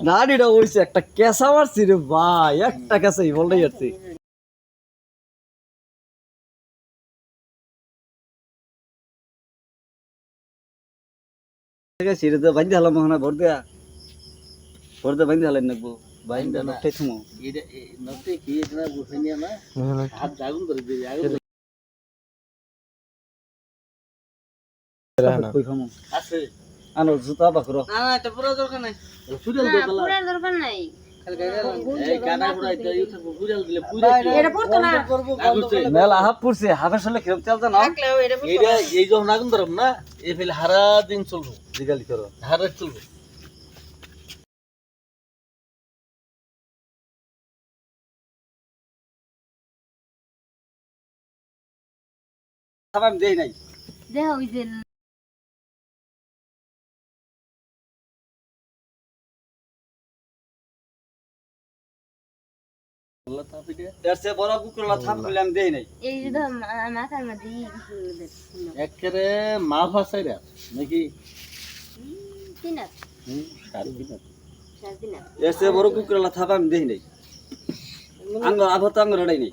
নাড়িটা উড়ছে একটা কেঁচা মারছি রে ভাই একটা কেঁচাই বলটাই যাচ্ছি সিঁড়ি তো বাইন্দে হলাম মনে ভর দেয়া ভর দিয়ে বাইন্দে হলেন নাকবো বাইন্দে নকটাই থুমো নকটাই কি এটা বুঝে নিয়ে না হাত জাগুন করে দিবি আগুন কই খামো আছে আনো জুতা বাকরো না না এটা পুরো দরকার নাই ফুরিয়াল দে বলা পুরা দরকার নাই এই গানা ফুরাই তো ইউ থাকবো ফুরিয়াল দিলে পুরো এটা পড়তো না মেলা হাফ পড়ছে হাফের সালে খেলতে চালতে না থাকলেও এটা এইটা এই যখন আগুন ধরব না এই ফেলে হারা দিন চলবো জিগালি করো হারা চলবো আমি দেই নাই দেখো ওই যে আল্লাহ তাফিদে এর চেয়ে বড় কুকুরলা থাপ করলে আমি দেই নাই এই যে ধর মাথার মধ্যে একেরে মা ভাষাইরা নাকি তিন সাড়ে তিন সাড়ে তিন এর চেয়ে বড় কুকুরলা থাপ আমি দেই নাই আঙ্গ আভত আঙ্গ রড়াই নাই